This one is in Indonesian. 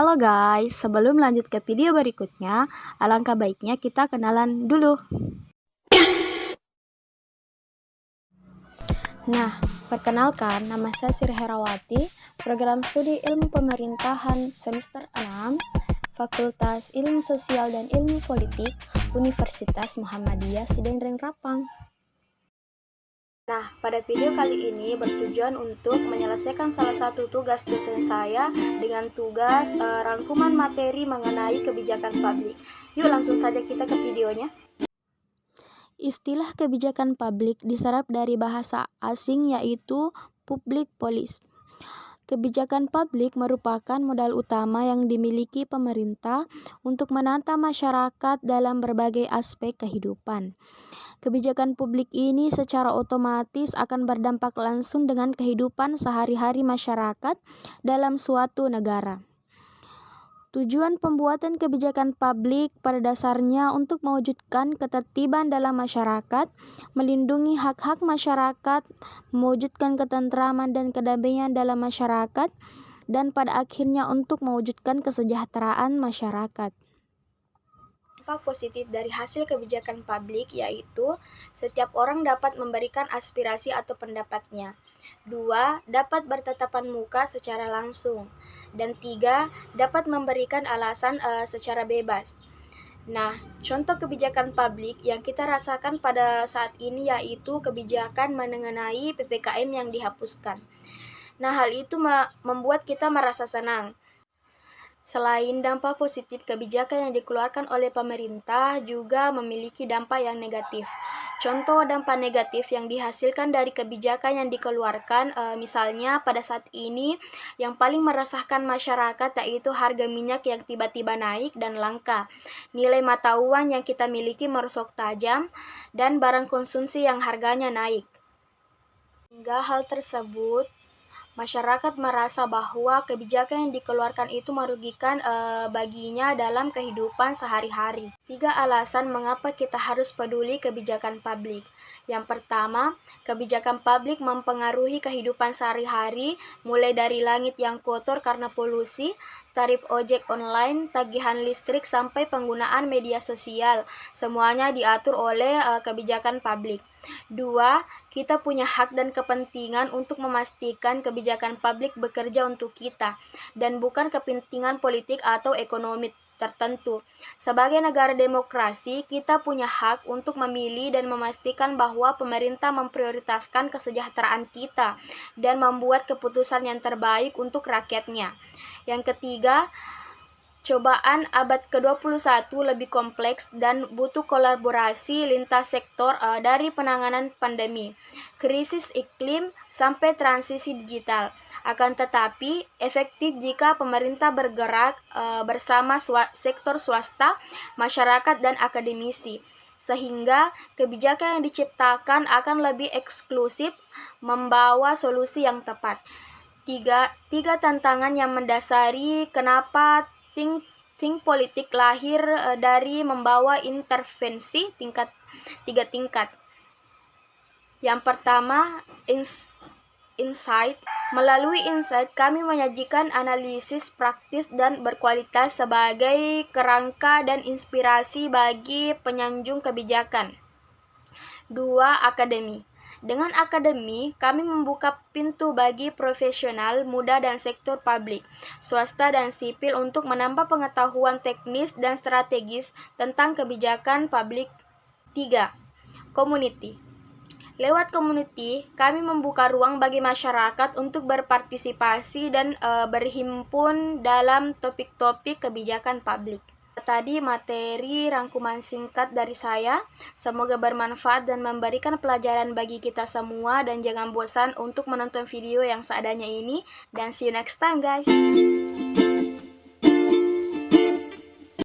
Halo guys, sebelum lanjut ke video berikutnya, alangkah baiknya kita kenalan dulu. Nah, perkenalkan, nama saya Sri Herawati, program studi ilmu pemerintahan semester 6, Fakultas Ilmu Sosial dan Ilmu Politik, Universitas Muhammadiyah Sidenreng Rapang. Nah, pada video kali ini bertujuan untuk menyelesaikan salah satu tugas dosen saya dengan tugas rangkuman materi mengenai kebijakan publik. Yuk langsung saja kita ke videonya. Istilah kebijakan publik diserap dari bahasa asing yaitu public policy. Kebijakan publik merupakan modal utama yang dimiliki pemerintah untuk menata masyarakat dalam berbagai aspek kehidupan. Kebijakan publik ini secara otomatis akan berdampak langsung dengan kehidupan sehari-hari masyarakat dalam suatu negara. Tujuan pembuatan kebijakan publik pada dasarnya untuk mewujudkan ketertiban dalam masyarakat, melindungi hak-hak masyarakat, mewujudkan ketentraman dan kedamaian dalam masyarakat, dan pada akhirnya untuk mewujudkan kesejahteraan masyarakat. Dampak positif dari hasil kebijakan publik yaitu setiap orang dapat memberikan aspirasi atau pendapatnya. 2. Dapat bertatapan muka secara langsung. Dan 3. Dapat memberikan alasan secara bebas. Nah, contoh kebijakan publik yang kita rasakan pada saat ini yaitu kebijakan mengenai PPKM yang dihapuskan. Nah, hal itu membuat kita merasa senang. Selain dampak positif, kebijakan yang dikeluarkan oleh pemerintah juga memiliki dampak yang negatif. Contoh dampak negatif yang dihasilkan dari kebijakan yang dikeluarkan, misalnya pada saat ini yang paling meresahkan masyarakat yaitu harga minyak yang tiba-tiba naik dan langka, nilai mata uang yang kita miliki merosot tajam, dan barang konsumsi yang harganya naik. Hingga hal tersebut, masyarakat merasa bahwa kebijakan yang dikeluarkan itu merugikan baginya dalam kehidupan sehari-hari. 3 alasan mengapa kita harus peduli kebijakan publik. Yang pertama, kebijakan publik mempengaruhi kehidupan sehari-hari, mulai dari langit yang kotor karena polusi, tarif ojek online, tagihan listrik, sampai penggunaan media sosial. Semuanya diatur oleh kebijakan publik. 2. Kita punya hak dan kepentingan untuk memastikan kebijakan publik bekerja untuk kita, dan bukan kepentingan politik atau ekonomi tertentu. Sebagai negara demokrasi, kita punya hak untuk memilih dan memastikan bahwa pemerintah memprioritaskan kesejahteraan kita dan membuat keputusan yang terbaik untuk rakyatnya. Yang ketiga, cobaan abad ke-21 lebih kompleks dan butuh kolaborasi lintas sektor dari penanganan pandemi, krisis iklim, sampai transisi digital. Akan tetapi, efektif jika pemerintah bergerak bersama sektor swasta, masyarakat, dan akademisi, sehingga kebijakan yang diciptakan akan lebih eksklusif, membawa solusi yang tepat. Tiga tantangan yang mendasari kenapa think politik lahir dari membawa intervensi tiga tingkat. Yang pertama, insight. Melalui insight, kami menyajikan analisis praktis dan berkualitas sebagai kerangka dan inspirasi bagi penyanjung kebijakan. 2. Akademi. Dengan akademi, kami membuka pintu bagi profesional muda dan sektor publik, swasta, dan sipil untuk menambah pengetahuan teknis dan strategis tentang kebijakan publik. 3. Community. Lewat community, kami membuka ruang bagi masyarakat untuk berpartisipasi dan berhimpun dalam topik-topik kebijakan publik. Tadi materi rangkuman singkat dari saya. Semoga bermanfaat dan memberikan pelajaran bagi kita semua, dan jangan bosan untuk menonton video yang seadanya ini, dan see you next time guys.